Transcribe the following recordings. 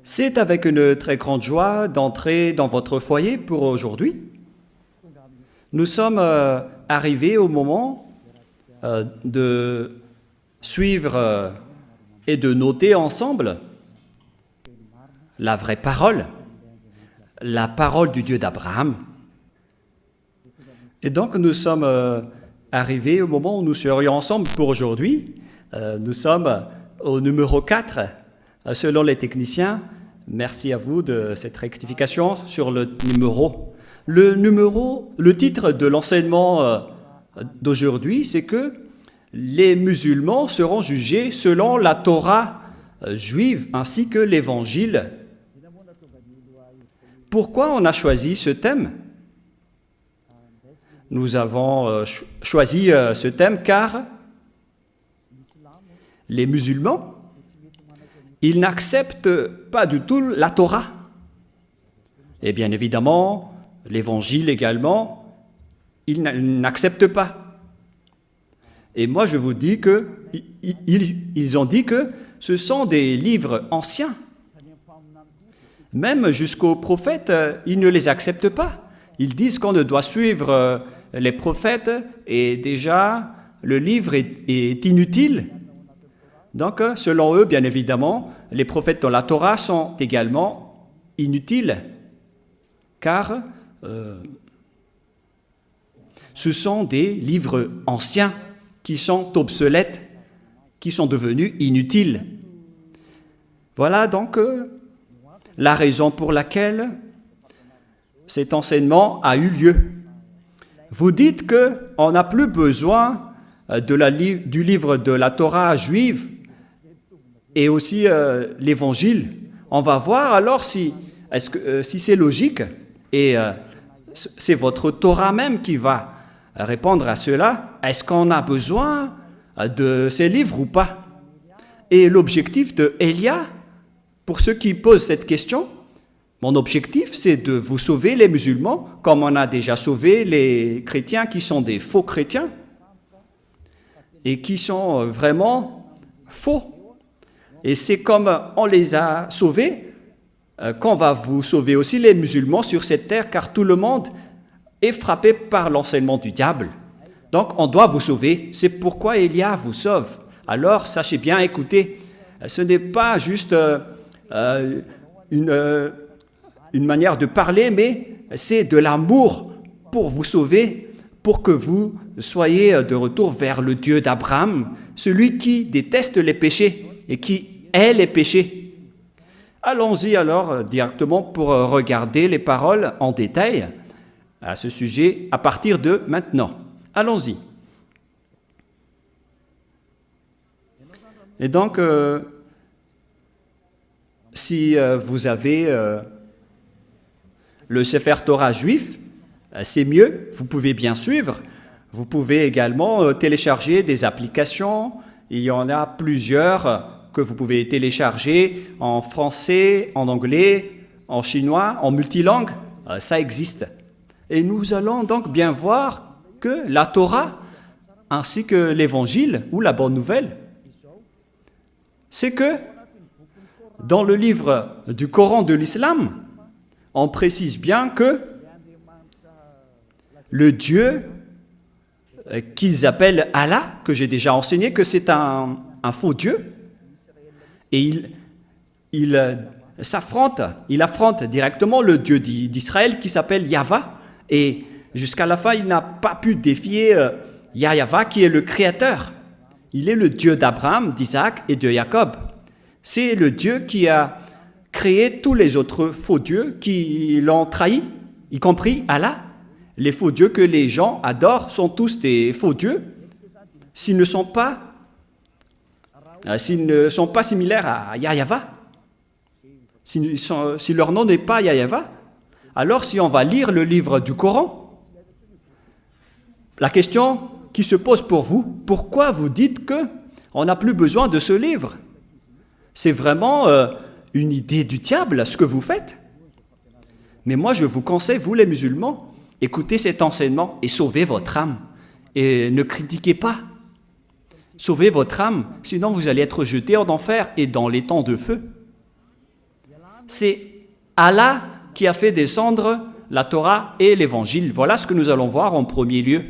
C'est avec une très grande joie d'entrer dans votre foyer pour aujourd'hui. Nous sommes arrivés au moment de suivre et de noter ensemble la vraie parole, la parole du Dieu d'Abraham. Et donc nous sommes arrivés au moment où nous serions ensemble pour aujourd'hui. Nous sommes au numéro 4, selon les techniciens. Merci à vous de cette rectification sur le numéro. Le titre de l'enseignement d'aujourd'hui, c'est que les musulmans seront jugés selon la Torah juive ainsi que l'Évangile. Pourquoi on a choisi ce thème ? Nous avons choisi ce thème car les musulmans, ils n'acceptent pas du tout la Torah. Et bien évidemment, l'Évangile également, ils n'acceptent pas. Et moi, je vous dis qu'ils ont dit que ce sont des livres anciens. Même jusqu'aux prophètes, ils ne les acceptent pas. Ils disent qu'on ne doit suivre les prophètes et déjà, le livre est inutile. Donc, selon eux, bien évidemment, les prophètes dans la Torah sont également inutiles, car ce sont des livres anciens qui sont obsolètes, qui sont devenus inutiles. Voilà donc la raison pour laquelle cet enseignement a eu lieu. Vous dites qu'on n'a plus besoin du livre de la Torah juive et aussi l'Évangile. On va voir alors si c'est logique et c'est votre Torah même qui va répondre à cela. Est-ce qu'on a besoin de ces livres ou pas? Et l'objectif de Elia, pour ceux qui posent cette question, mon objectif, c'est de vous sauver les musulmans, comme on a déjà sauvé les chrétiens qui sont des faux chrétiens et qui sont vraiment faux. Et c'est comme on les a sauvés qu'on va vous sauver aussi les musulmans sur cette terre, car tout le monde est frappé par l'enseignement du diable. Donc on doit vous sauver, c'est pourquoi Elia vous sauve. Alors sachez bien, écoutez, ce n'est pas juste une manière de parler, mais c'est de l'amour pour vous sauver, pour que vous soyez de retour vers le Dieu d'Abraham, celui qui déteste les péchés et qui hait les péchés. Allons-y alors directement pour regarder les paroles en détail à ce sujet à partir de maintenant. Allons-y. Et donc, si vous avez le Sefer Torah juif, c'est mieux, vous pouvez bien suivre. Vous pouvez également télécharger des applications. Il y en a plusieurs que vous pouvez télécharger en français, en anglais, en chinois, en multilangue. Ça existe. Et nous allons donc bien voir que la Torah, ainsi que l'Évangile ou la Bonne Nouvelle, c'est que dans le livre du Coran de l'Islam, on précise bien que le Dieu qu'ils appellent Allah, que j'ai déjà enseigné, que c'est un faux Dieu, et il affronte directement le Dieu d'Israël qui s'appelle Yahva, et jusqu'à la fin, il n'a pas pu défier Yahva qui est le Créateur. Il est le Dieu d'Abraham, d'Isaac et de Jacob. C'est le Dieu qui a créé tous les autres faux dieux qui l'ont trahi, y compris Allah. Les faux dieux que les gens adorent sont tous des faux dieux s'ils ne sont pas similaires à Yahva. Si leur nom n'est pas Yahva, alors si on va lire le livre du Coran, la question qui se pose pour vous, pourquoi vous dites qu'on n'a plus besoin de ce livre? C'est vraiment une idée du diable, ce que vous faites. Mais moi, je vous conseille, vous les musulmans, écoutez cet enseignement et sauvez votre âme. Et ne critiquez pas. Sauvez votre âme, sinon vous allez être jeté en enfer et dans les temps de feu. c'est Allah qui a fait descendre la Torah et l'Évangile. Voilà ce que nous allons voir en premier lieu.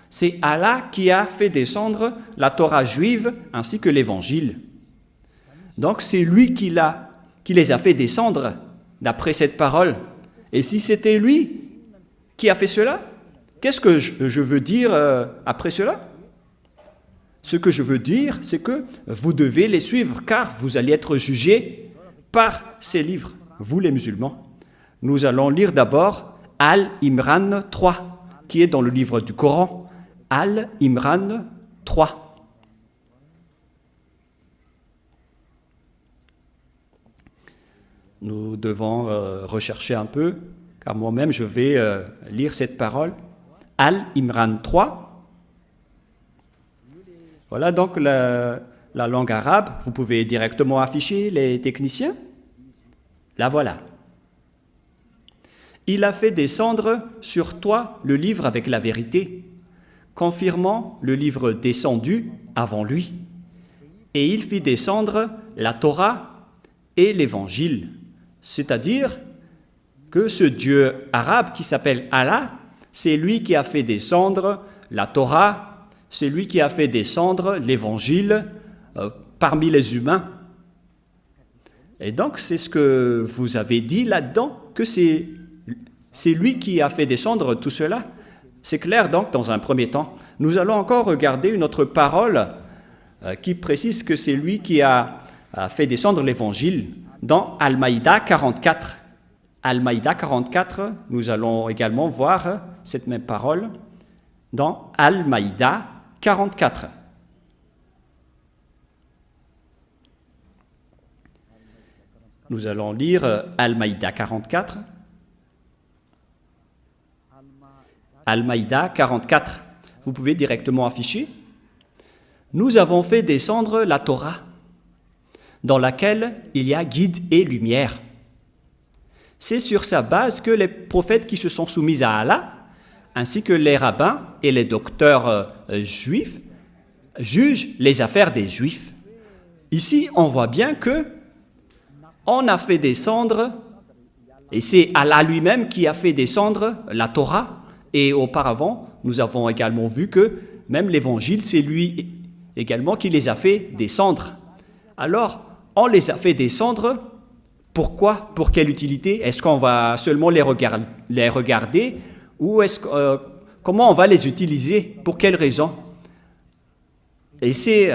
C'est Allah qui a fait descendre la Torah juive ainsi que l'Évangile. Donc c'est lui qui les a fait descendre d'après cette parole. Et si c'était lui qui a fait cela, qu'est-ce que je veux dire après cela? Ce que je veux dire, c'est que vous devez les suivre, car vous allez être jugés par ces livres, vous les musulmans. Nous allons lire d'abord Al-Imran 3, qui est dans le livre du Coran. Al-Imran 3. Nous devons rechercher un peu, car moi-même je vais lire cette parole. Al-Imran 3. Voilà donc la langue arabe. Vous pouvez directement afficher les techniciens. La voilà. Il a fait descendre sur toi le livre avec la vérité, confirmant le livre descendu avant lui. Et il fit descendre la Torah et l'Évangile. C'est-à-dire que ce Dieu arabe qui s'appelle Allah, c'est lui qui a fait descendre la Torah, c'est lui qui a fait descendre l'Évangile parmi les humains. Et donc, c'est ce que vous avez dit là-dedans, que c'est lui qui a fait descendre tout cela. C'est clair donc dans un premier temps. Nous allons encore regarder une autre parole qui précise que c'est lui qui a fait descendre l'Évangile dans Al-Maïda 44. Al-Maïda 44, nous allons également voir cette même parole dans Al-Maïda 44. Nous allons lire Al-Maïda 44. Al-Maïda 44. Vous pouvez directement afficher. Nous avons fait descendre la Torah, dans laquelle il y a guide et lumière. C'est sur sa base que les prophètes qui se sont soumis à Allah, ainsi que les rabbins et les docteurs juifs, jugent les affaires des juifs. Ici, on voit bien que on a fait descendre, et c'est Allah lui-même qui a fait descendre la Torah, et auparavant, nous avons également vu que même l'Évangile, c'est lui également qui les a fait descendre. Alors, on les a fait descendre, pourquoi? Pour quelle utilité? Est-ce qu'on va seulement les regarder ou comment on va les utiliser? Pour quelle raison? Et c'est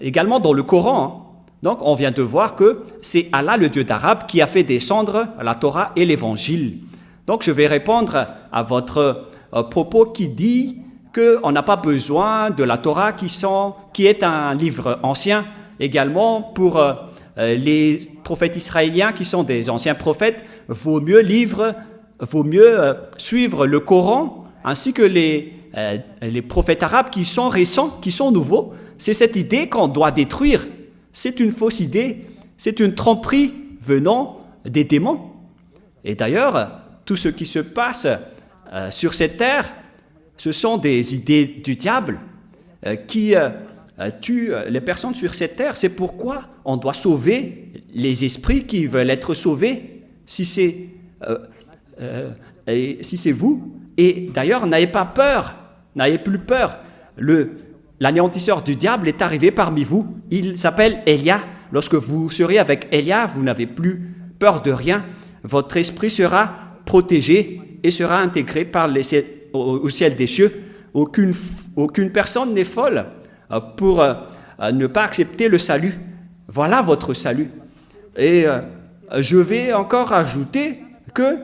également dans le Coran. Donc, on vient de voir que c'est Allah, le Dieu d'Arabe, qui a fait descendre la Torah et l'Évangile. Donc, je vais répondre à votre propos qui dit qu'on n'a pas besoin de la Torah qui est un livre ancien. Également, pour les prophètes israéliens qui sont des anciens prophètes, vaut mieux suivre le Coran, ainsi que les prophètes arabes qui sont récents, qui sont nouveaux. C'est cette idée qu'on doit détruire. C'est une fausse idée, c'est une tromperie venant des démons. Et d'ailleurs, tout ce qui se passe sur cette terre, ce sont des idées du diable qui tuent les personnes sur cette terre. C'est pourquoi on doit sauver les esprits qui veulent être sauvés, si c'est vous. Et d'ailleurs, n'ayez pas peur, n'ayez plus peur. L'anéantisseur du diable est arrivé parmi vous. Il s'appelle Elia. Lorsque vous serez avec Elia, vous n'avez plus peur de rien. Votre esprit sera protégé et sera intégré au ciel des cieux. Aucune personne n'est folle pour ne pas accepter le salut. Voilà votre salut. Et je vais encore ajouter que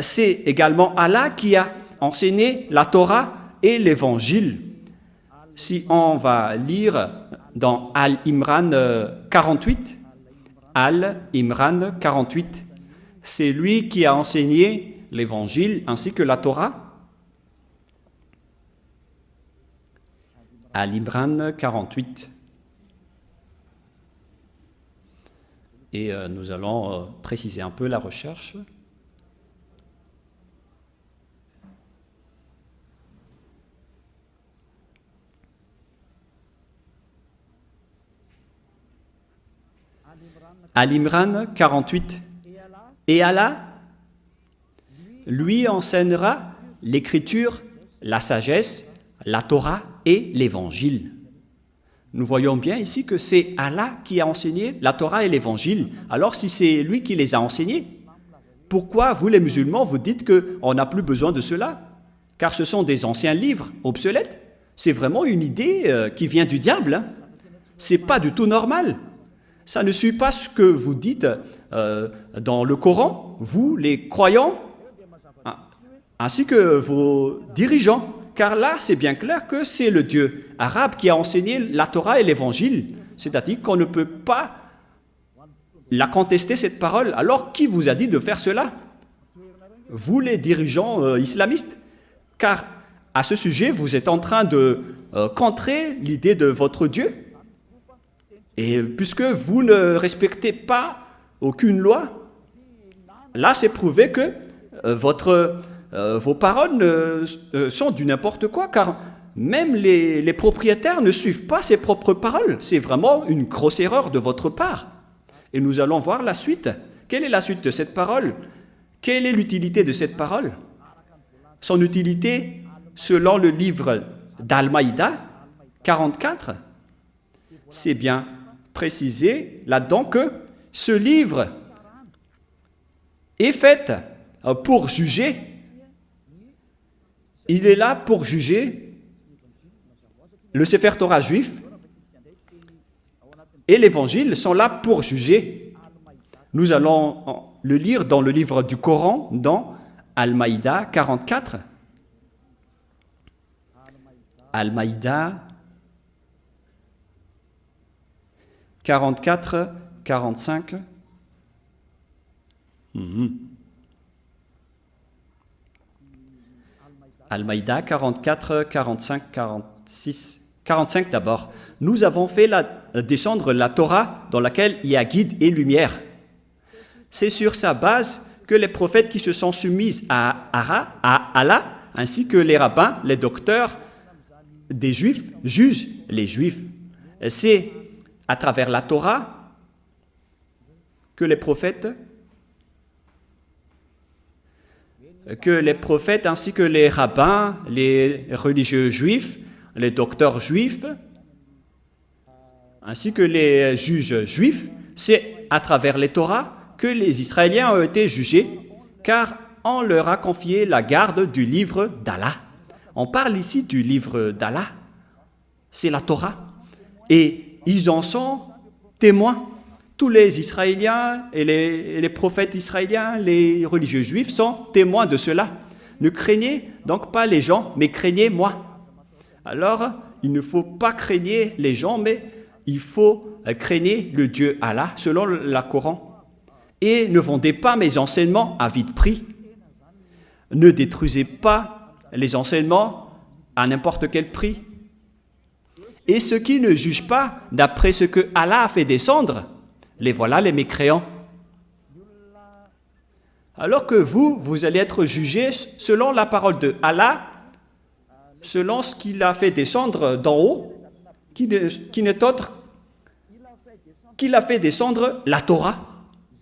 c'est également Allah qui a enseigné la Torah et l'Évangile. Si on va lire dans Al-Imran 48, Al-Imran 48, c'est lui qui a enseigné l'Évangile ainsi que la Torah. Al-Imran 48. Et nous allons préciser un peu la recherche. Al-Imran 48, Et Allah lui enseignera l'écriture, la sagesse, la Torah et l'évangile. Nous voyons bien ici que c'est Allah qui a enseigné la Torah et l'évangile. Alors si c'est lui qui les a enseignés, pourquoi vous les musulmans vous dites qu'on n'a plus besoin de cela? Car ce sont des anciens livres obsolètes. C'est vraiment une idée qui vient du diable. Hein. Ce n'est pas du tout normal. Ça ne suit pas ce que vous dites dans le Coran, vous les croyants, ainsi que vos dirigeants. Car là, c'est bien clair que c'est le Dieu arabe qui a enseigné la Torah et l'Évangile. C'est-à-dire qu'on ne peut pas la contester, cette parole. Alors, qui vous a dit de faire cela? Vous, les dirigeants islamistes. Car à ce sujet, vous êtes en train de contrer l'idée de votre Dieu. Et puisque vous ne respectez pas aucune loi, là, c'est prouvé que vos paroles sont du n'importe quoi, car même les propriétaires ne suivent pas ses propres paroles. C'est vraiment une grosse erreur de votre part. Et nous allons voir la suite. Quelle est la suite de cette parole? Quelle est l'utilité de cette parole? Son utilité, selon le livre d'Al-Maïda 44, c'est bien précisé là-dedans que ce livre est fait pour juger. Il est là pour juger le Sefer Torah juif et l'Évangile sont là pour juger. Nous allons le lire dans le livre du Coran, dans Al-Maïda 44. Al-Maïda 44, 45. Al-Maïda 44, 45, 46. 45 d'abord. Nous avons fait descendre la Torah dans laquelle il y a guide et lumière. C'est sur sa base que les prophètes qui se sont soumis à Allah, ainsi que les rabbins, les docteurs des Juifs, jugent les Juifs. C'est à travers la Torah que les prophètes ainsi que les rabbins, les religieux juifs, les docteurs juifs, ainsi que les juges juifs, c'est à travers les Torahs que les Israéliens ont été jugés, car on leur a confié la garde du livre d'Allah. On parle ici du livre d'Allah, c'est la Torah, et ils en sont témoins. Tous les Israéliens et les prophètes israéliens, les religieux juifs sont témoins de cela. Ne craignez donc pas les gens, mais craignez moi. Alors, il ne faut pas craigner les gens, mais il faut craigner le Dieu Allah, selon le Coran. Et ne vendez pas mes enseignements à vide prix. Ne détruisez pas les enseignements à n'importe quel prix. Et ceux qui ne jugent pas d'après ce que Allah a fait descendre, les voilà les mécréants. Alors que vous allez être jugés selon la parole de Allah, selon ce qu'il a fait descendre d'en haut, qui n'est autre qu'il a fait descendre la Torah.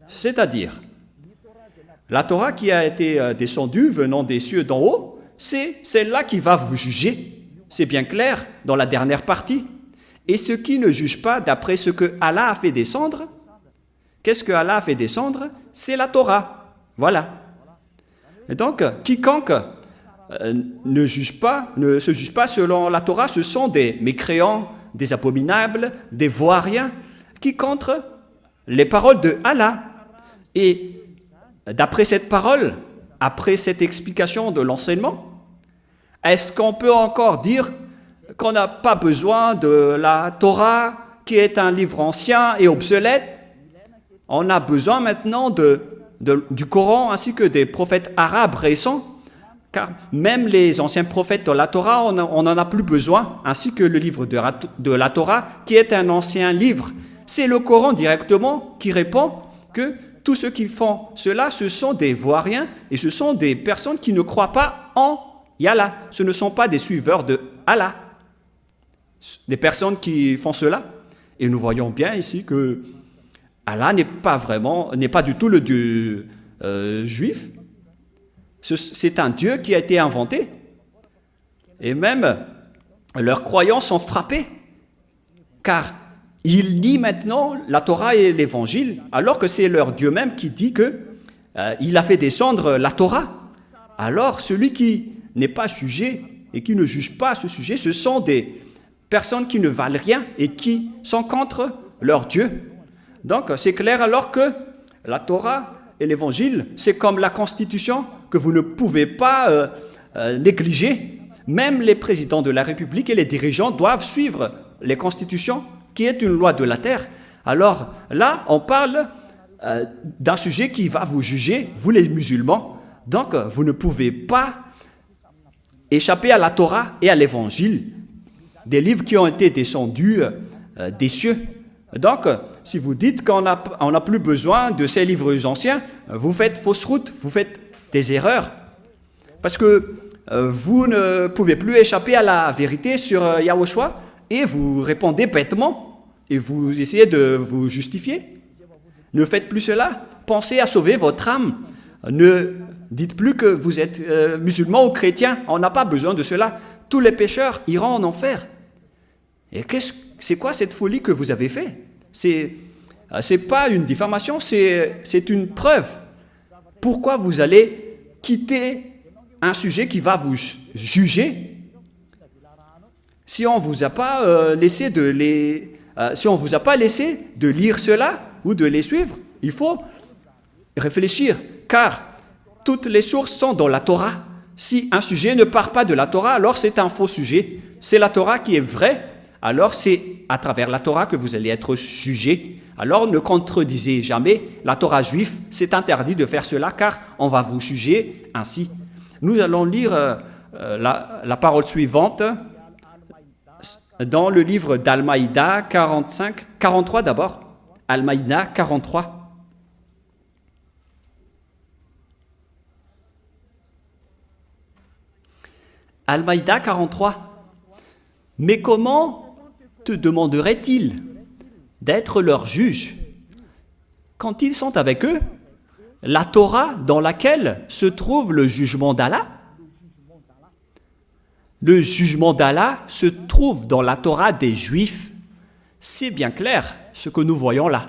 C'est-à-dire, la Torah qui a été descendue venant des cieux d'en haut, c'est celle-là qui va vous juger. C'est bien clair dans la dernière partie. Et ceux qui ne jugent pas d'après ce que Allah a fait descendre, qu'est-ce que Allah a fait descendre? C'est la Torah. Voilà. Et donc, quiconque ne se juge pas selon la Torah, ce sont des mécréants, des abominables, des voiriens, qui contre les paroles de Allah. Et d'après cette parole, après cette explication de l'enseignement, est-ce qu'on peut encore dire qu'on n'a pas besoin de la Torah, qui est un livre ancien et obsolète? On a besoin maintenant du Coran ainsi que des prophètes arabes récents, car même les anciens prophètes de la Torah, on n'en a plus besoin, ainsi que le livre de la Torah, qui est un ancien livre. C'est le Coran directement qui répond que tous ceux qui font cela, ce sont des voiriens et ce sont des personnes qui ne croient pas en Allah. Ce ne sont pas des suiveurs de Allah. Des personnes qui font cela. Et nous voyons bien ici que Allah n'est pas du tout le Dieu juif. C'est un Dieu qui a été inventé. Et même leurs croyants sont frappés, car ils nient maintenant la Torah et l'Évangile, alors que c'est leur Dieu même qui dit que il a fait descendre la Torah. Alors celui qui n'est pas jugé et qui ne juge pas à ce sujet, ce sont des personnes qui ne valent rien et qui sont contre leur Dieu. Donc c'est clair alors que la Torah et l'Évangile, c'est comme la Constitution que vous ne pouvez pas négliger. Même les présidents de la République et les dirigeants doivent suivre les constitutions, qui est une loi de la terre. Alors là, on parle d'un sujet qui va vous juger, vous les musulmans. Donc, vous ne pouvez pas échapper à la Torah et à l'Évangile, des livres qui ont été descendus des cieux. Donc, si vous dites qu'on n'a plus besoin de ces livres anciens, vous faites fausse route, vous faites des erreurs. Parce que vous ne pouvez plus échapper à la vérité sur Yahushua et vous répondez bêtement et vous essayez de vous justifier. Ne faites plus cela. Pensez à sauver votre âme. Ne dites plus que vous êtes musulman ou chrétien. On n'a pas besoin de cela. Tous les pécheurs iront en enfer. Et c'est quoi cette folie que vous avez fait? C'est pas une diffamation, c'est une preuve. Pourquoi vous allez quitter un sujet qui va vous juger si on vous a pas laissé si on vous a pas laissé de lire cela ou de les suivre? Il faut réfléchir, car toutes les sources sont dans la Torah. Si un sujet ne part pas de la Torah, alors c'est un faux sujet. C'est la Torah qui est vraie, alors c'est à travers la Torah que vous allez être jugé. Alors ne contredisez jamais la Torah juive, c'est interdit de faire cela, car on va vous juger ainsi. Nous allons lire la parole suivante dans le livre d'Al-Maïda 43 d'abord. Al-Maïda 43. Al-Maïda 43. Mais comment te demanderait-il d'être leur juge quand ils sont avec eux? La Torah dans laquelle se trouve le jugement d'Allah. Le jugement d'Allah se trouve dans la Torah des Juifs. C'est bien clair ce que nous voyons là.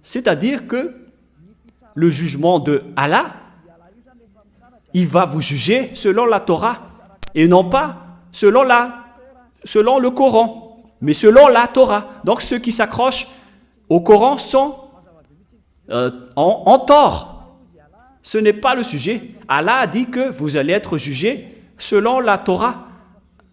C'est-à-dire que le jugement de Allah, il va vous juger selon la Torah et non pas selon le Coran, mais selon la Torah. Donc ceux qui s'accrochent au Coran sont en tort. Ce n'est pas le sujet. Allah a dit que vous allez être jugés selon la Torah.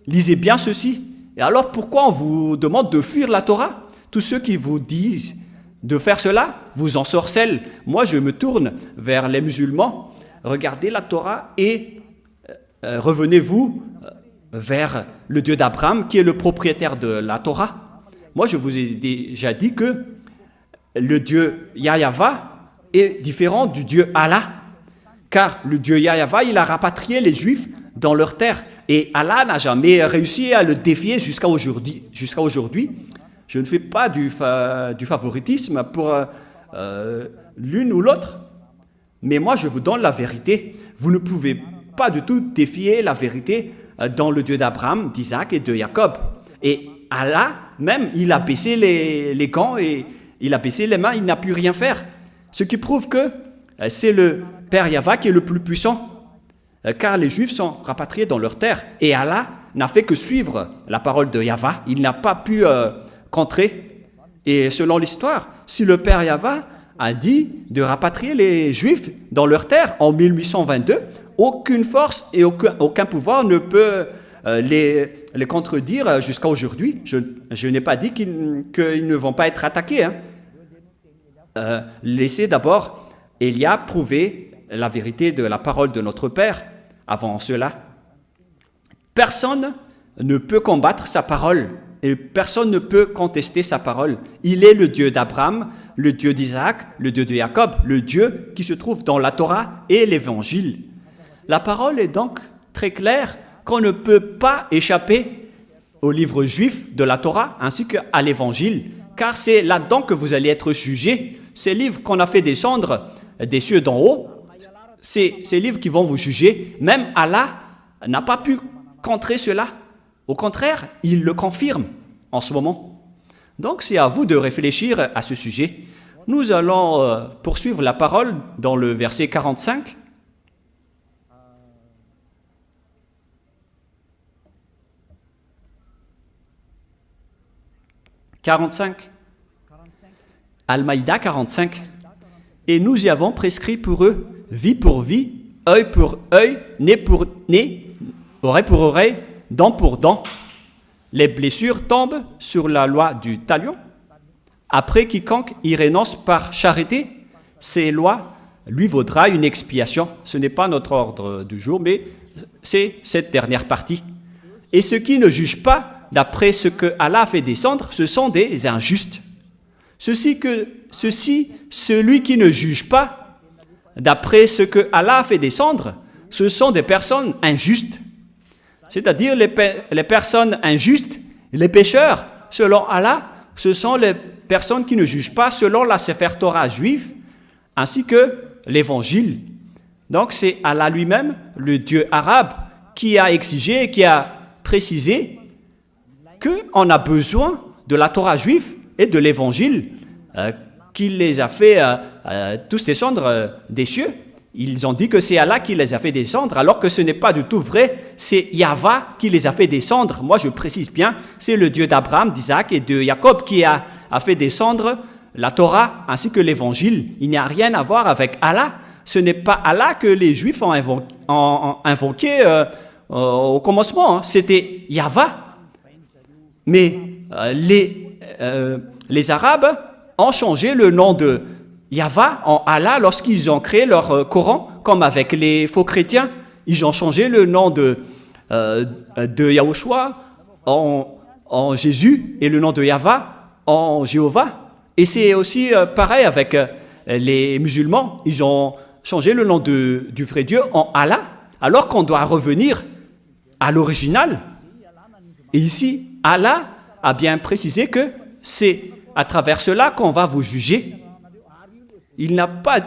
Lisez bien ceci. Et alors pourquoi on vous demande de fuir la Torah? Tous ceux qui vous disent de faire cela vous ensorcellent. Moi je me tourne vers les musulmans. Regardez la Torah et revenez-vous vers le Dieu d'Abraham qui est le propriétaire de la Torah. Moi je vous ai déjà dit que le Dieu Yahva est différent du Dieu Allah, car le Dieu Yahva, il a rapatrié les Juifs dans leur terre, et Allah n'a jamais réussi à le défier jusqu'à aujourd'hui. Je ne fais pas du favoritisme pour l'une ou l'autre, mais moi je vous donne la vérité. Vous ne pouvez pas du tout défier la vérité dans le Dieu d'Abraham, d'Isaac et de Jacob. Et Allah, même, il a baissé les gants et il a baissé les mains, il n'a pu rien faire. Ce qui prouve que c'est le Père Yahva qui est le plus puissant, car les Juifs sont rapatriés dans leur terre. Et Allah n'a fait que suivre la parole de Yahva. Il n'a pas pu contrer. Et selon l'histoire, si le Père Yahva a dit de rapatrier les Juifs dans leur terre en 1822, aucune force et aucun pouvoir ne peut les contredire jusqu'à aujourd'hui. Je n'ai pas dit qu'ils ne vont pas être attaqués. Laissez d'abord Élia prouver la vérité de la parole de notre Père avant cela. Personne ne peut combattre sa parole et personne ne peut contester sa parole. Il est le Dieu d'Abraham, le Dieu d'Isaac, le Dieu de Jacob, le Dieu qui se trouve dans la Torah et l'Évangile. La parole est donc très claire qu'on ne peut pas échapper au livre juif de la Torah ainsi qu'à l'Évangile, car c'est là-dedans que vous allez être jugés. Ces livres qu'on a fait descendre des cieux d'en haut, c'est ces livres qui vont vous juger. Même Allah n'a pas pu contrer cela. Au contraire, il le confirme en ce moment. Donc, c'est à vous de réfléchir à ce sujet. Nous allons poursuivre la parole dans le verset 45. Al-Maïda 45. Et nous y avons prescrit pour eux vie pour vie, œil pour œil, nez pour nez, oreille pour oreille, dent pour dent. Les blessures tombent sur la loi du talion. Après, quiconque y renonce par charité, ces lois lui vaudra une expiation. Ce n'est pas notre ordre du jour, mais c'est cette dernière partie. Et ceux qui ne jugent pas d'après ce que Allah a fait descendre, ce sont des injustes. Celui qui ne juge pas d'après ce que Allah a fait descendre, ce sont des personnes injustes. C'est-à-dire les personnes injustes, les pécheurs, selon Allah, ce sont les personnes qui ne jugent pas selon la Sefer Torah juive, ainsi que l'Évangile. Donc c'est Allah lui-même, le Dieu arabe, qui a exigé, qui a précisé qu'on a besoin de la Torah juive et de l'Évangile, qui les a fait tous descendre des cieux. Ils ont dit que c'est Allah qui les a fait descendre, alors que ce n'est pas du tout vrai. C'est Yahva qui les a fait descendre. Moi, je précise bien, c'est le Dieu d'Abraham, d'Isaac et de Jacob qui a fait descendre la Torah ainsi que l'Évangile. Il n'y a rien à voir avec Allah. Ce n'est pas Allah que les Juifs ont invoqué au commencement. C'était Yahva. Mais les Arabes ont changé le nom de Yahva en Allah lorsqu'ils ont créé leur Coran, comme avec les faux chrétiens. Ils ont changé le nom de Yahushua en Jésus et le nom de Yahva en Jéhovah. Et c'est aussi pareil avec les musulmans. Ils ont changé le nom du vrai Dieu en Allah, alors qu'on doit revenir à l'original. Et ici, Allah a bien précisé que c'est à travers cela qu'on va vous juger. Il n'a pas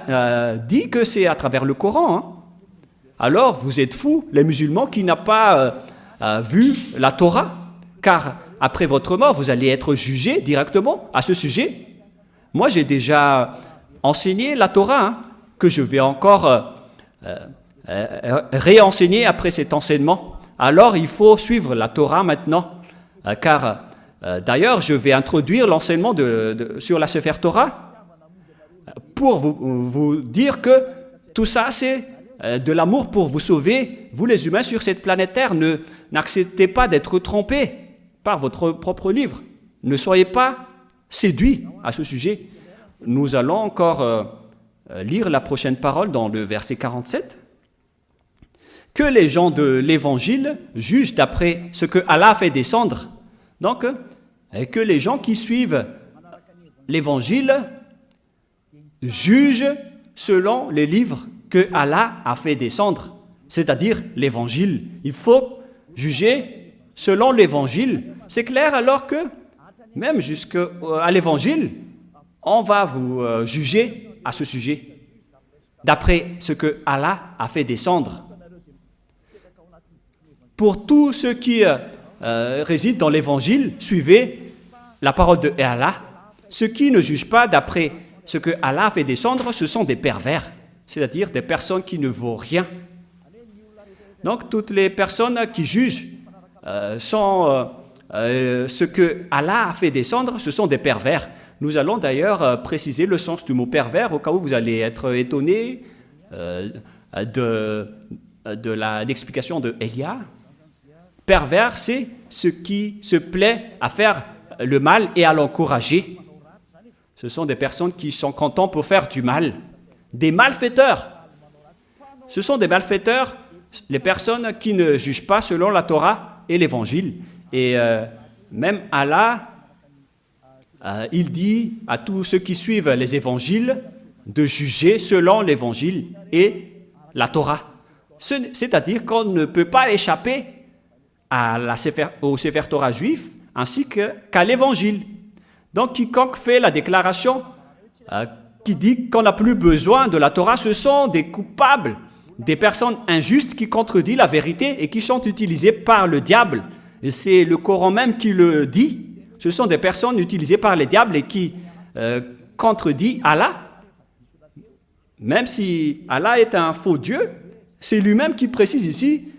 dit que c'est à travers le Coran. Hein. Alors, vous êtes fous, les musulmans, qui n'ont pas vu la Torah, car après votre mort, vous allez être jugés directement à ce sujet. Moi, j'ai déjà enseigné la Torah, hein, que je vais encore réenseigner après cet enseignement. Alors, il faut suivre la Torah maintenant, car d'ailleurs, je vais introduire l'enseignement sur la Sefer Torah pour vous dire que tout ça, c'est de l'amour pour vous sauver, vous les humains sur cette planète Terre. N'acceptez pas d'être trompés par votre propre livre. Ne soyez pas séduits à ce sujet. Nous allons encore lire la prochaine parole dans le verset 47. Que les gens de l'Évangile jugent d'après ce que Allah a fait descendre. Donc, que les gens qui suivent l'Évangile jugent selon les livres que Allah a fait descendre, c'est-à-dire l'Évangile. Il faut juger selon l'Évangile. C'est clair alors que, même jusqu'à l'Évangile, on va vous juger à ce sujet, d'après ce que Allah a fait descendre. Pour tous ceux qui résident dans l'Évangile, suivez la parole de Allah. Ceux qui ne jugent pas d'après ce que Allah a fait descendre, ce sont des pervers, c'est-à-dire des personnes qui ne vaut rien. Donc, toutes les personnes qui jugent ce que Allah a fait descendre, ce sont des pervers. Nous allons d'ailleurs préciser le sens du mot pervers, au cas où vous allez être étonnés de l'explication de Elia. Pervers, c'est ce qui se plaît à faire le mal et à l'encourager. Ce sont des personnes qui sont contentes pour faire du mal. Des malfaiteurs. Ce sont des malfaiteurs, les personnes qui ne jugent pas selon la Torah et l'Évangile. Et même Allah, il dit à tous ceux qui suivent les Évangiles de juger selon l'Évangile et la Torah. C'est-à-dire qu'on ne peut pas échapper au Sefer Torah juif ainsi qu'à l'Évangile. Donc, quiconque fait la déclaration qui dit qu'on n'a plus besoin de la Torah, ce sont des coupables, des personnes injustes qui contredisent la vérité et qui sont utilisées par le diable. Et c'est le Coran même qui le dit. Ce sont des personnes utilisées par les diables et qui contredisent Allah. Même si Allah est un faux Dieu, c'est lui-même qui précise ici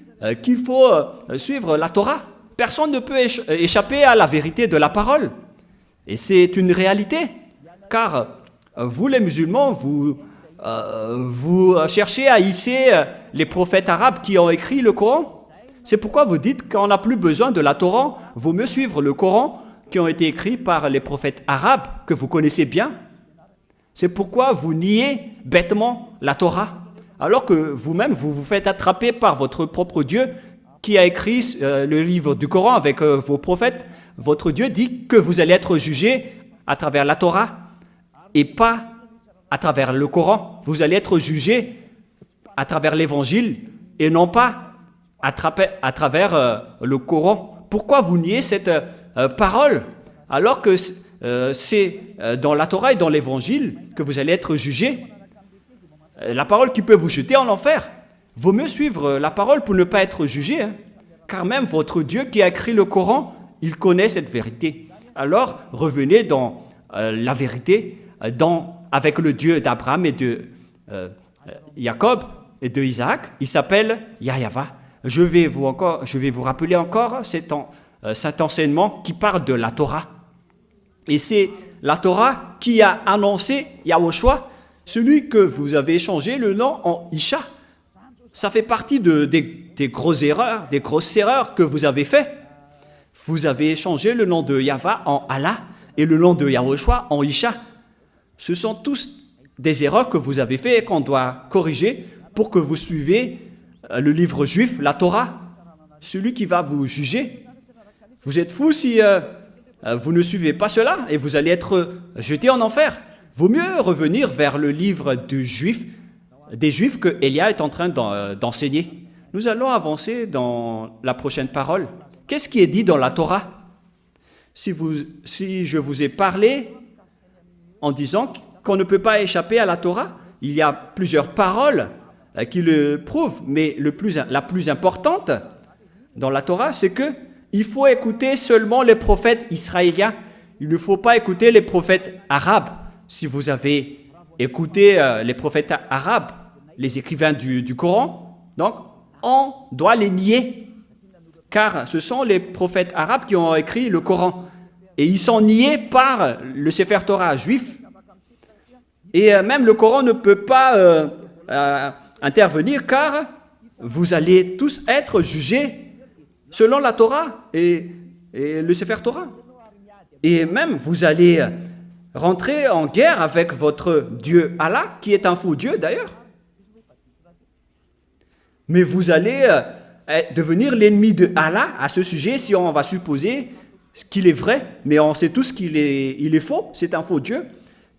qu'il faut suivre la Torah. Personne ne peut échapper à la vérité de la parole. Et c'est une réalité, car vous les musulmans, vous cherchez à hisser les prophètes arabes qui ont écrit le Coran. C'est pourquoi vous dites qu'on n'a plus besoin de la Torah, vaut mieux suivre le Coran qui ont été écrits par les prophètes arabes que vous connaissez bien. C'est pourquoi vous niez bêtement la Torah, alors que vous-même, vous vous faites attraper par votre propre Dieu qui a écrit le livre du Coran avec vos prophètes. Votre Dieu dit que vous allez être jugé à travers la Torah et pas à travers le Coran. Vous allez être jugé à travers l'Évangile et non pas à travers le Coran. Pourquoi vous niez cette parole alors que c'est dans la Torah et dans l'Évangile que vous allez être jugé? La parole qui peut vous jeter en enfer. Vaut mieux suivre la parole pour ne pas être jugé, hein, car même votre Dieu qui a écrit le Coran, il connaît cette vérité. Alors, revenez dans la vérité, avec le Dieu d'Abraham et de Jacob et de Isaac. Il s'appelle Yahweh. Je vais vous rappeler encore cet enseignement qui parle de la Torah. Et c'est la Torah qui a annoncé Yahushua, celui que vous avez changé le nom en Isha. Ça fait partie des grosses erreurs que vous avez fait. Vous avez changé le nom de Yahweh en Allah et le nom de Yahushua en Isha. Ce sont tous des erreurs que vous avez fait et qu'on doit corriger pour que vous suivez le livre juif, la Torah, celui qui va vous juger. Vous êtes fous si vous ne suivez pas cela et vous allez être jeté en enfer. Vaut mieux revenir vers le livre des Juifs que Elia est en train d'enseigner. Nous allons avancer dans la prochaine parole. Qu'est-ce qui est dit dans la Torah? Si je vous ai parlé en disant qu'on ne peut pas échapper à la Torah, il y a plusieurs paroles qui le prouvent, mais la plus importante dans la Torah, c'est qu'il faut écouter seulement les prophètes israéliens. Il ne faut pas écouter les prophètes arabes. Si vous avez écouté les prophètes arabes, les écrivains du Coran, donc on doit les nier, car ce sont les prophètes arabes qui ont écrit le Coran, et ils sont niés par le Sefer Torah juif, et même le Coran ne peut pas intervenir, car vous allez tous être jugés selon la Torah et le Sefer Torah, et même vous allez rentrer en guerre avec votre Dieu Allah, qui est un faux Dieu d'ailleurs. Mais vous allez devenir l'ennemi de Allah à ce sujet si on va supposer qu'il est vrai, mais on sait tous qu'il est faux, c'est un faux Dieu.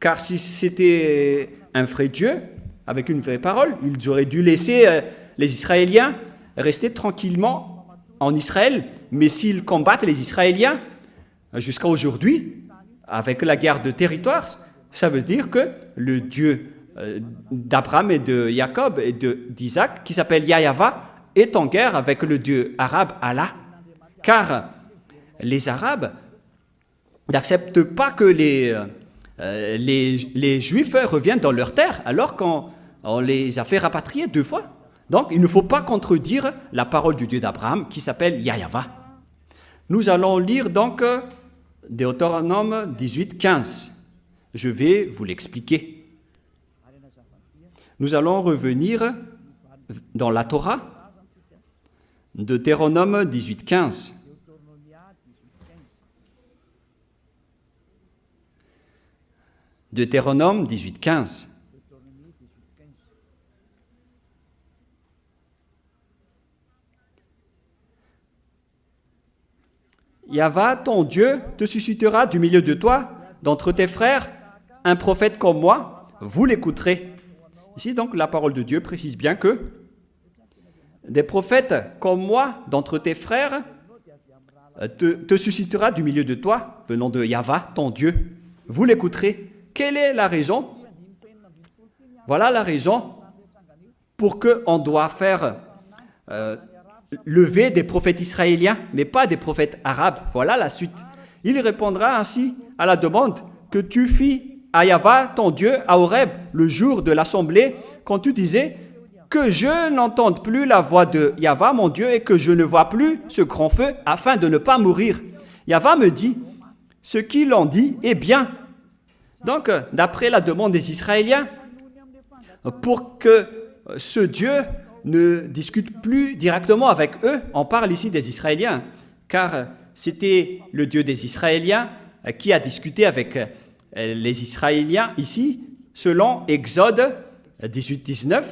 Car si c'était un vrai Dieu, avec une vraie parole, ils auraient dû laisser les Israéliens rester tranquillement en Israël. Mais s'ils combattent les Israéliens jusqu'à aujourd'hui, avec la guerre de territoire, ça veut dire que le Dieu d'Abraham et de Jacob et d'Isaac, qui s'appelle Yahweh, est en guerre avec le Dieu arabe Allah. Car les Arabes n'acceptent pas que les Juifs reviennent dans leur terre, alors qu'on les a fait rapatrier 2 fois. Donc, il ne faut pas contredire la parole du Dieu d'Abraham, qui s'appelle Yahweh. Nous allons lire donc Deutéronome 18, 15. Je vais vous l'expliquer. Nous allons revenir dans la Torah, Deutéronome 18, 15. Deutéronome 18, 15. Yahweh, ton Dieu, te suscitera du milieu de toi, d'entre tes frères, un prophète comme moi, vous l'écouterez. Ici, donc, la parole de Dieu précise bien que des prophètes comme moi, d'entre tes frères, te suscitera du milieu de toi, venant de Yahweh, ton Dieu. Vous l'écouterez. Quelle est la raison? Voilà la raison pour qu'on doit faire lever des prophètes israéliens, mais pas des prophètes arabes. Voilà la suite. Il répondra ainsi à la demande que tu fis à Yahva, ton Dieu, à Horeb, le jour de l'assemblée, quand tu disais que je n'entende plus la voix de Yahva, mon Dieu, et que je ne vois plus ce grand feu, afin de ne pas mourir. Yahva me dit, ce qu'il en dit est bien. Donc, d'après la demande des Israéliens, pour que ce Dieu ne discute plus directement avec eux, on parle ici des Israéliens, car c'était le Dieu des Israéliens qui a discuté avec les Israéliens ici, selon Exode 18-19,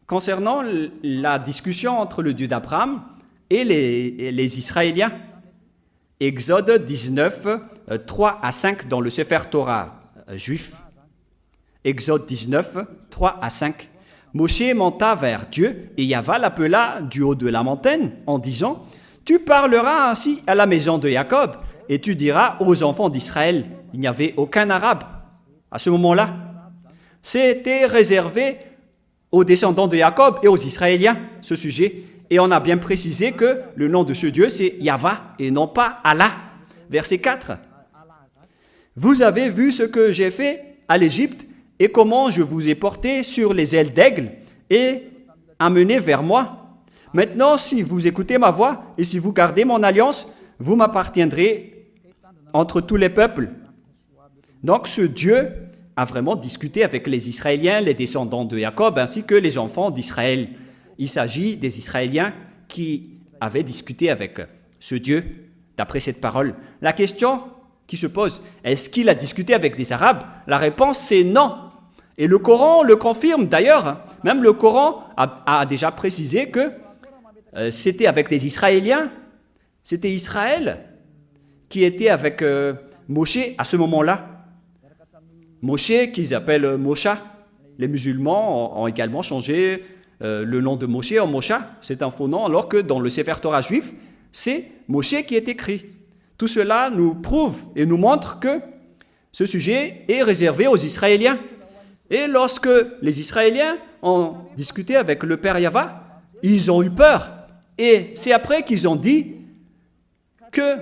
concernant la discussion entre le Dieu d'Abraham et les Israéliens. Exode 19, 3 à 5 dans le Sefer Torah juif. Exode 19, 3 à 5. Moshe monta vers Dieu et Yahva l'appela du haut de la montagne en disant, « Tu parleras ainsi à la maison de Jacob et tu diras aux enfants d'Israël, il n'y avait aucun arabe à ce moment-là. C'était réservé aux descendants de Jacob et aux Israéliens, ce sujet. Et on a bien précisé que le nom de ce Dieu, c'est Yahva et non pas Allah. Verset 4. Vous avez vu ce que j'ai fait à l'Égypte et comment je vous ai porté sur les ailes d'aigle et amené vers moi. Maintenant, si vous écoutez ma voix et si vous gardez mon alliance, vous m'appartiendrez entre tous les peuples. Donc ce Dieu a vraiment discuté avec les Israéliens, les descendants de Jacob, ainsi que les enfants d'Israël. Il s'agit des Israéliens qui avaient discuté avec ce Dieu, d'après cette parole. La question qui se pose, est-ce qu'il a discuté avec des Arabes? La réponse, c'est non. Et le Coran le confirme d'ailleurs. Même le Coran a déjà précisé que c'était avec des Israéliens. C'était Israël qui était avec Moshe à ce moment-là. Moshe, qu'ils appellent Mosha. Les musulmans ont également changé le nom de Moshe en Mosha. C'est un faux nom, alors que dans le Sefer Torah juif, c'est Moshe qui est écrit. Tout cela nous prouve et nous montre que ce sujet est réservé aux Israéliens. Et lorsque les Israéliens ont discuté avec le Père Yahva, ils ont eu peur. Et c'est après qu'ils ont dit que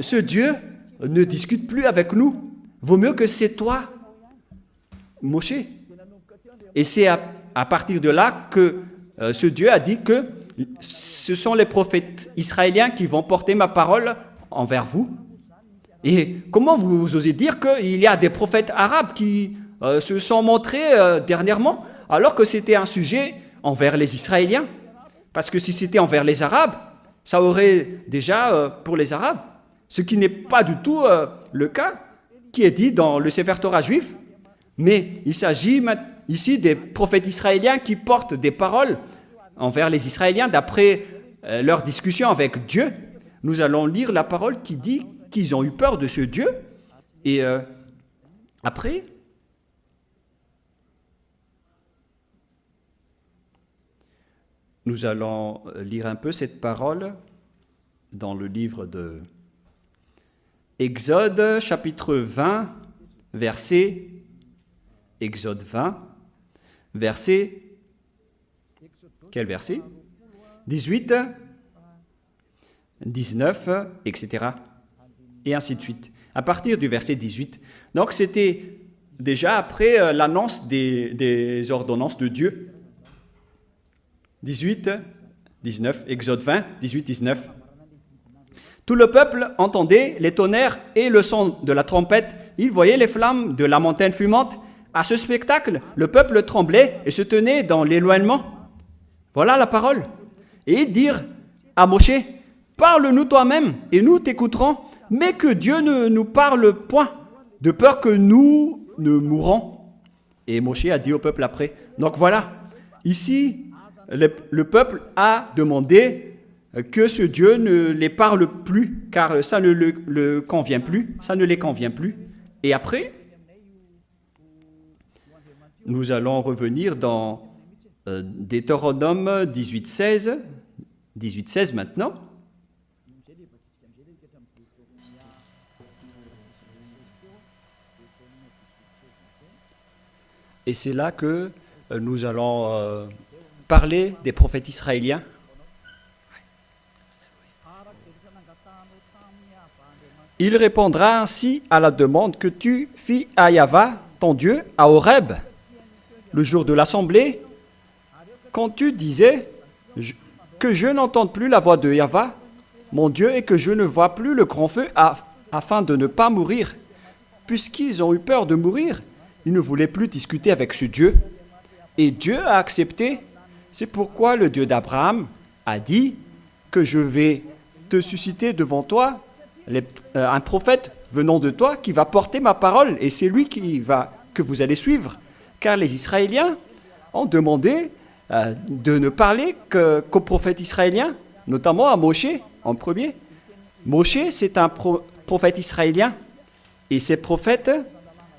ce Dieu ne discute plus avec nous. Vaut mieux que c'est toi, Moshe. Et c'est à partir de là que ce Dieu a dit que ce sont les prophètes israéliens qui vont porter ma parole envers vous. Et comment vous osez dire qu'il y a des prophètes arabes qui se sont montrés dernièrement, alors que c'était un sujet envers les Israéliens? Parce que si c'était envers les Arabes, ça aurait déjà pour les Arabes, ce qui n'est pas du tout le cas qui est dit dans le Sefer Torah juif. Mais il s'agit ici des prophètes israéliens qui portent des paroles envers les Israéliens d'après leur discussion avec Dieu. Nous allons lire la parole qui dit qu'ils ont eu peur de ce Dieu. Et après, nous allons lire un peu cette parole dans le livre de Exode, chapitre 20, verset... Exode 20, verset... Quel verset? 18, 19, etc. Et ainsi de suite. À partir du verset 18. Donc c'était déjà après l'annonce des ordonnances de Dieu. 18, 19, Exode 20, 18, 19. Tout le peuple entendait les tonnerres et le son de la trompette. Il voyait les flammes de la montagne fumante. À ce spectacle, le peuple tremblait et se tenait dans l'éloignement. Voilà la parole. Et ils dirent à Moshe, « Parle-nous toi-même et nous t'écouterons, mais que Dieu ne nous parle point, de peur que nous ne mourons. » Et Moshe a dit au peuple après. Donc voilà, ici, le peuple a demandé que ce Dieu ne les parle plus, car ça ne le convient plus, ça ne les convient plus. Et après, nous allons revenir dans Deutéronome 18:16, 18:16 maintenant. Et c'est là que nous allons parler des prophètes israéliens. Il répondra ainsi à la demande que tu fis à Yahva, ton Dieu, à Horeb, le jour de l'assemblée, quand tu disais que je n'entende plus la voix de Yahva, mon Dieu, et que je ne vois plus le grand feu afin de ne pas mourir. Puisqu'ils ont eu peur de mourir, ils ne voulaient plus discuter avec ce Dieu. Et Dieu a accepté. C'est pourquoi le Dieu d'Abraham a dit que je vais te susciter devant toi un prophète venant de toi qui va porter ma parole, et c'est lui que vous allez suivre. Car les Israéliens ont demandé de ne parler qu'aux prophètes israéliens, notamment à Moshe en premier. Moshe, c'est un prophète israélien, et ces prophètes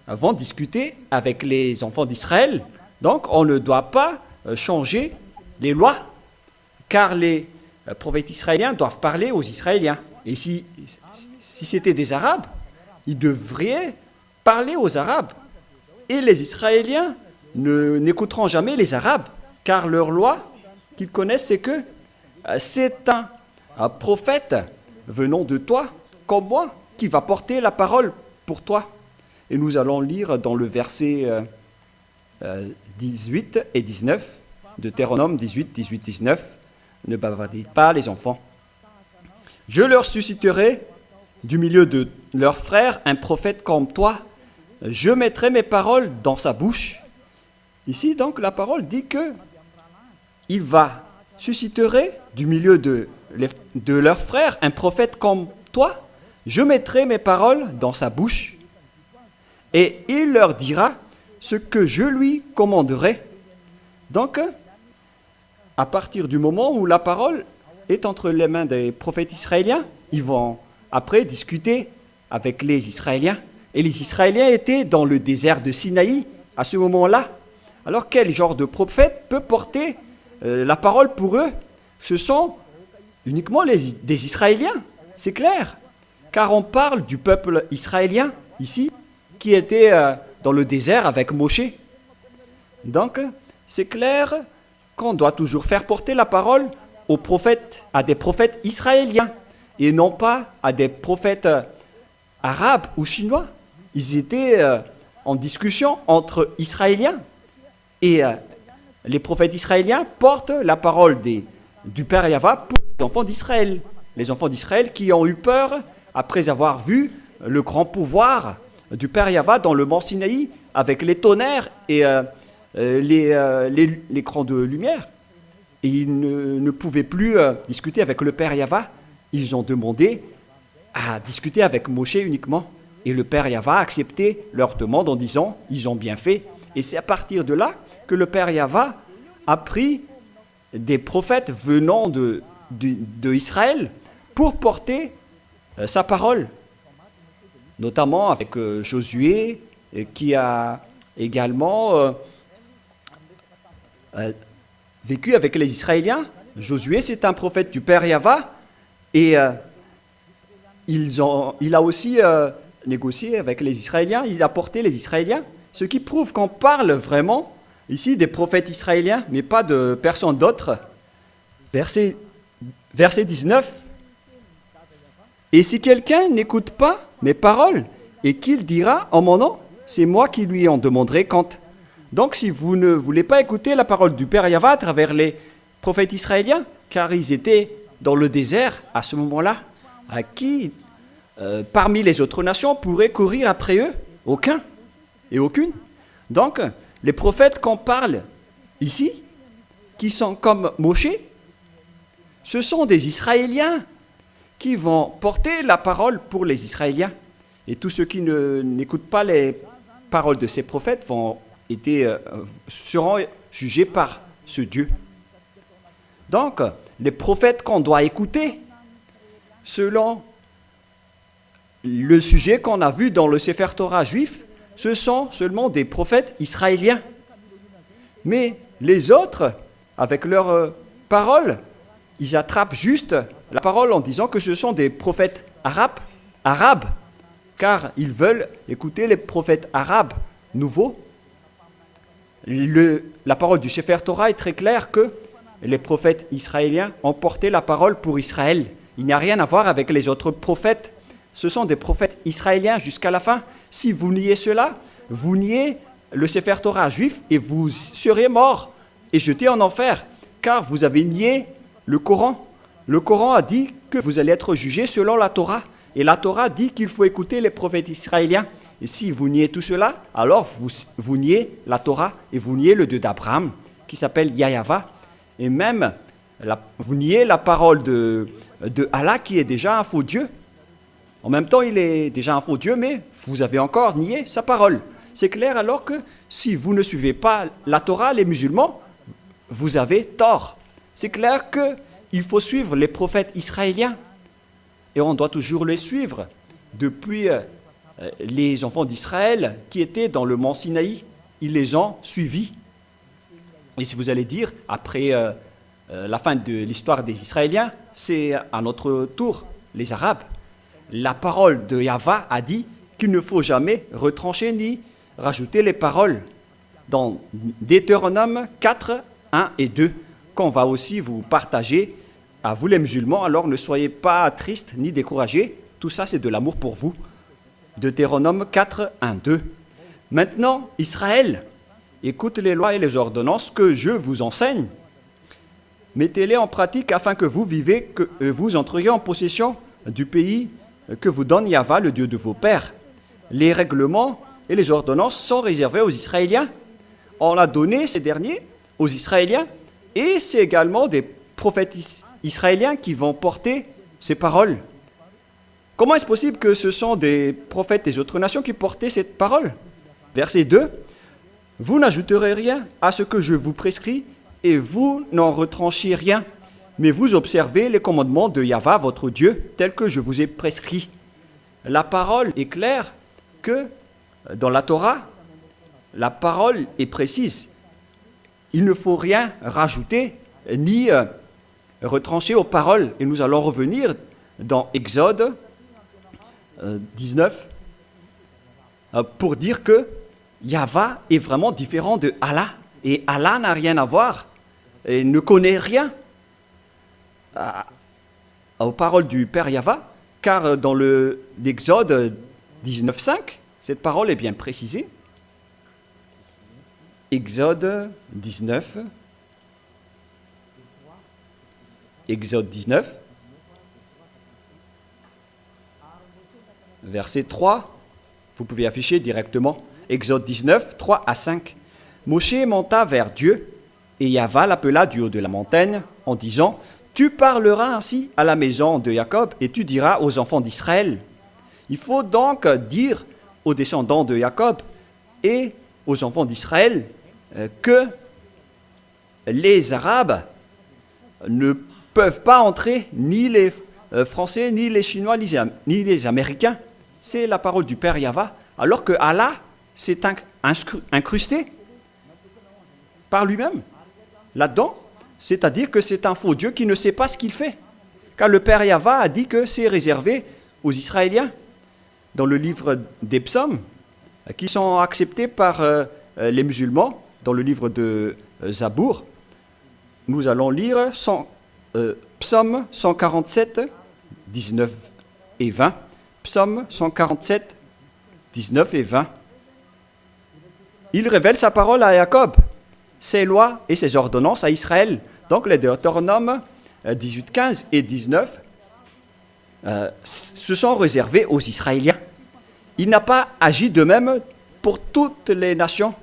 vont discuter avec les enfants d'Israël. Donc on ne doit pas changer les lois, car les prophètes israéliens doivent parler aux Israéliens. Et si c'était des Arabes, ils devraient parler aux Arabes. Et les Israéliens n'écouteront jamais les Arabes, car leur loi qu'ils connaissent, c'est que c'est un prophète venant de toi, comme moi, qui va porter la parole pour toi. Et nous allons lire dans le verset 18 et 19, Deutéronome 18, 18, 19, « Ne bavardez pas les enfants. Je leur susciterai du milieu de leurs frères un prophète comme toi. Je mettrai mes paroles dans sa bouche. » Ici, donc, la parole dit que il va susciterait du milieu de leurs frères un prophète comme toi. Je mettrai mes paroles dans sa bouche et il leur dira ce que je lui commanderai. Donc, à partir du moment où la parole est entre les mains des prophètes israéliens, ils vont après discuter avec les Israéliens. Et les Israéliens étaient dans le désert de Sinaï à ce moment-là. Alors quel genre de prophète peut porter la parole pour eux? Ce sont uniquement des Israéliens, c'est clair. Car on parle du peuple israélien ici, qui était dans le désert avec Moshe. Donc, c'est clair qu'on doit toujours faire porter la parole aux prophètes, à des prophètes israéliens, et non pas à des prophètes arabes ou chinois. Ils étaient en discussion entre Israéliens, et les prophètes israéliens portent la parole du Père Yahva pour les enfants d'Israël. Les enfants d'Israël qui ont eu peur après avoir vu le grand pouvoir du Père Yahva dans le mont Sinaï avec les tonnerres et les crans de lumière. Et ils ne pouvaient plus discuter avec le Père Yahva. Ils ont demandé à discuter avec Moshe uniquement. Et le Père Yahva a accepté leur demande en disant « ils ont bien fait ». Et c'est à partir de là que le Père Yahva a pris des prophètes venant de Israël pour porter sa parole, notamment avec Josué, qui a également vécu avec les Israéliens. Josué, c'est un prophète du Père Yahva, et il a aussi négocié avec les Israéliens, il a porté les Israéliens, ce qui prouve qu'on parle vraiment ici des prophètes israéliens, mais pas de personne d'autre. Verset 19. « Et si quelqu'un n'écoute pas mes paroles, et qu'il dira en mon nom, c'est moi qui lui en demanderai compte. » Donc si vous ne voulez pas écouter la parole du Père Yahva à travers les prophètes israéliens, car ils étaient dans le désert à ce moment-là, à qui, parmi les autres nations, pourrait courir après eux? Aucun et aucune. Donc, les prophètes qu'on parle ici, qui sont comme Moshe, ce sont des Israéliens qui vont porter la parole pour les Israéliens. Et tous ceux qui n'écoutent pas les paroles de ces prophètes seront jugés par ce Dieu. Donc, les prophètes qu'on doit écouter, selon le sujet qu'on a vu dans le Sefer Torah juif, ce sont seulement des prophètes israéliens. Mais les autres, avec leurs paroles, ils attrapent juste la parole en disant que ce sont des prophètes arabes, car ils veulent écouter les prophètes arabes nouveaux. la parole du Sefer Torah est très claire que les prophètes israéliens ont porté la parole pour Israël. Il n'y a rien à voir avec les autres prophètes. Ce sont des prophètes israéliens jusqu'à la fin. Si vous niez cela, vous niez le Sefer Torah juif et vous serez morts et jetés en enfer, car vous avez nié le Coran. Le Coran a dit que vous allez être jugés selon la Torah. Et la Torah dit qu'il faut écouter les prophètes israéliens. Et si vous niez tout cela, alors vous niez la Torah et vous niez le Dieu d'Abraham, qui s'appelle Yahava. Et même, vous niez la parole de Allah, qui est déjà un faux Dieu. En même temps, il est déjà un faux Dieu, mais vous avez encore nié sa parole. C'est clair alors que si vous ne suivez pas la Torah, les musulmans, vous avez tort. C'est clair qu'il faut suivre les prophètes israéliens. Et on doit toujours les suivre. Depuis les enfants d'Israël qui étaient dans le mont Sinaï, ils les ont suivis. Et si vous allez dire, après la fin de l'histoire des Israéliens, c'est à notre tour, les Arabes. La parole de Yahva a dit qu'il ne faut jamais retrancher ni rajouter les paroles dans Deutéronome 4, 1 et 2, qu'on va aussi vous partager à vous les musulmans. Alors ne soyez pas tristes ni découragés, tout ça c'est de l'amour pour vous. Deutéronome 4, 1, 2. Maintenant, Israël, écoute les lois et les ordonnances que je vous enseigne. Mettez-les en pratique afin que vous vivez, que vous entriez en possession du pays que vous donne Yahva, le Dieu de vos pères. Les règlements et les ordonnances sont réservés aux Israéliens. On a donné ces derniers aux Israéliens et c'est également des prophètes israéliens qui vont porter ces paroles. Comment est-ce possible que ce sont des prophètes des autres nations qui portaient cette parole? Verset 2. Vous n'ajouterez rien à ce que je vous prescris et vous n'en retranchez rien, mais vous observez les commandements de Yahva, votre Dieu, tels que je vous ai prescrits. La parole est claire que dans la Torah, la parole est précise. Il ne faut rien rajouter ni retrancher aux paroles. Et nous allons revenir dans Exode 19 pour dire que Yahva est vraiment différent de Allah. Et Allah n'a rien à voir et ne connaît rien aux paroles du Père Yahva, car dans l'Exode 19.5, cette parole est bien précisée. Exode 19, verset 3, vous pouvez afficher directement, Exode 19, 3 à 5. Moshe monta vers Dieu, et Yahva l'appela du haut de la montagne, en disant, « Tu parleras ainsi à la maison de Jacob, et tu diras aux enfants d'Israël. » Il faut donc dire aux descendants de Jacob et aux enfants d'Israël que les Arabes ne peuvent pas entrer, ni les Français, ni les Chinois, ni les Américains. C'est la parole du Père Yahva, alors que Allah s'est incrusté par lui-même là-dedans, c'est-à-dire que c'est un faux Dieu qui ne sait pas ce qu'il fait. Car le Père Yahva a dit que c'est réservé aux Israéliens dans le livre des psaumes, qui sont acceptés par les musulmans, dans le livre de Zabour. Nous allons lire psaume 147, 19 et 20. Psaume 147, 19 et 20. Il révèle sa parole à Jacob, ses lois et ses ordonnances à Israël. Donc les Deutéronomes 18, 15 et 19 se sont réservés aux Israéliens. Il n'a pas agi de même pour toutes les nations.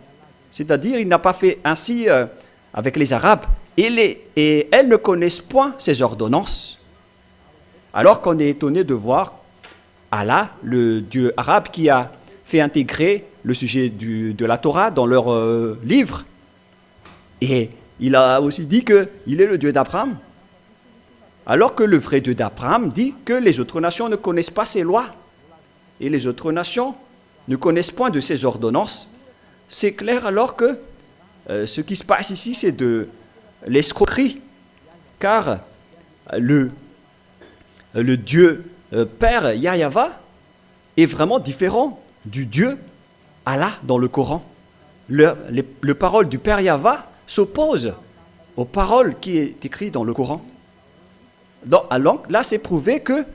C'est-à-dire, il n'a pas fait ainsi avec les Arabes. Et elles ne connaissent point ces ordonnances. Alors qu'on est étonné de voir Allah, le Dieu arabe, qui a fait intégrer le sujet de la Torah dans leur livre. Et il a aussi dit qu'il est le Dieu d'Abraham. Alors que le vrai Dieu d'Abraham dit que les autres nations ne connaissent pas ses lois. Et les autres nations ne connaissent point de ses ordonnances. C'est clair alors que ce qui se passe ici, c'est de l'escroquerie. Car le Dieu Père Yahva est vraiment différent du Dieu Allah dans le Coran. le parole du Père Yahva s'oppose aux paroles qui est écrites dans le Coran. Alors là, c'est prouvé que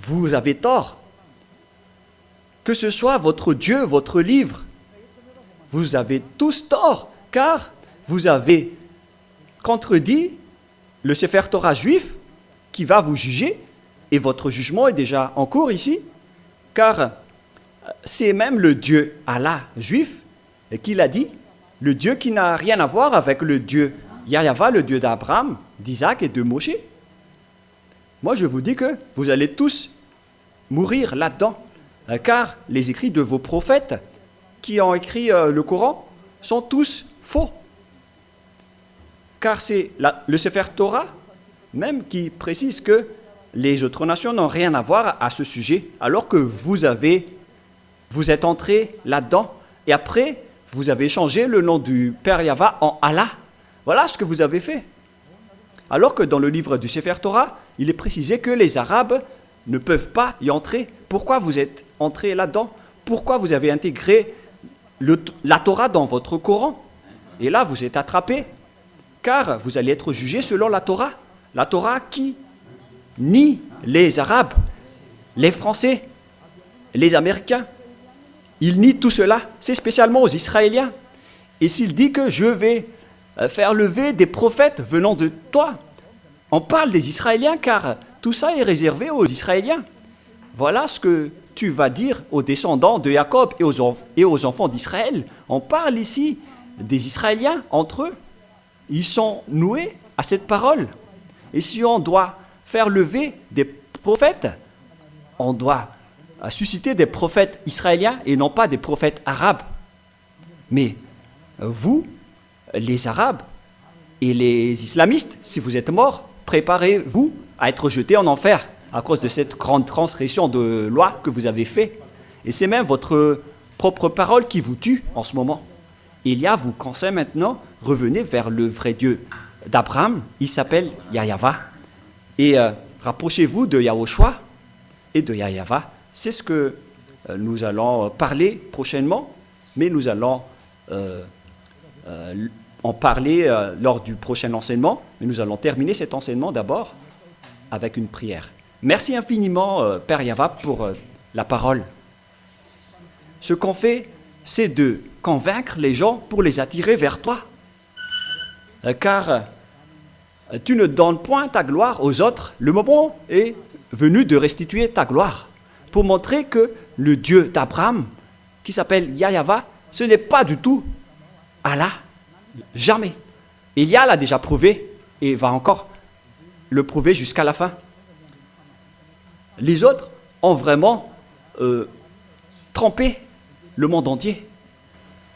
vous avez tort. Que ce soit votre Dieu, votre livre, vous avez tous tort, car vous avez contredit le Sefer Torah juif qui va vous juger, et votre jugement est déjà en cours ici, car c'est même le Dieu Allah juif qui l'a dit, le Dieu qui n'a rien à voir avec le Dieu Yahva, le Dieu d'Abraham, d'Isaac et de Moshe. Moi, je vous dis que vous allez tous mourir là-dedans, car les écrits de vos prophètes qui ont écrit le Coran sont tous faux. Car c'est le Sefer Torah même qui précise que les autres nations n'ont rien à voir à ce sujet, alors que vous êtes entrés là-dedans, et après, vous avez changé le nom du Père Yahva en Allah. Voilà ce que vous avez fait. Alors que dans le livre du Sefer Torah, il est précisé que les Arabes ne peuvent pas y entrer. Pourquoi vous êtes entrés là-dedans? Pourquoi vous avez intégré la Torah dans votre Coran? Et là, vous êtes attrapés, car vous allez être jugés selon la Torah. La Torah qui nie les Arabes, les Français, les Américains. Il nie tout cela. C'est spécialement aux Israéliens. Et s'il dit que je vais faire lever des prophètes venant de toi, on parle des Israéliens, car tout ça est réservé aux Israéliens. Voilà ce que tu vas dire aux descendants de Jacob et aux enfants d'Israël. On parle ici des Israéliens entre eux. Ils sont noués à cette parole. Et si on doit faire lever des prophètes, on doit susciter des prophètes israéliens et non pas des prophètes arabes. Mais vous, les Arabes et les islamistes, si vous êtes morts, préparez-vous à être jetés en enfer à cause de cette grande transgression de loi que vous avez fait. Et c'est même votre propre parole qui vous tue en ce moment. Elia vous conseille maintenant, revenez vers le vrai Dieu d'Abraham, il s'appelle Yahva. Et rapprochez-vous de Yahushua et de Yahva. C'est ce que nous allons parler prochainement, mais nous allons en parler lors du prochain enseignement. Mais nous allons terminer cet enseignement d'abord avec une prière. Merci infiniment, Père Yahva, pour la parole. Ce qu'on fait, c'est de convaincre les gens pour les attirer vers toi. Car tu ne donnes point ta gloire aux autres. Le moment est venu de restituer ta gloire pour montrer que le Dieu d'Abraham, qui s'appelle Yahva, ce n'est pas du tout Allah. Jamais. Elia l'a déjà prouvé et va encore le prouver jusqu'à la fin. Les autres ont vraiment trompé le monde entier.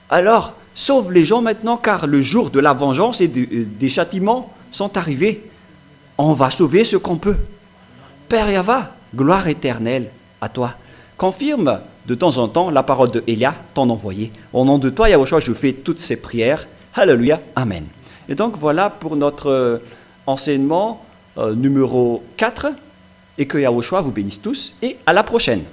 Alors, sauve les gens maintenant, car le jour de la vengeance et des châtiments sont arrivés. On va sauver ce qu'on peut. Père Yahva, gloire éternelle à toi. Confirme de temps en temps la parole de Elia, ton envoyé. Au nom de toi, Yahushua, je fais toutes ces prières. Alléluia, Amen. Et donc voilà pour notre enseignement numéro 4. Et que Yahushua vous bénisse tous et à la prochaine.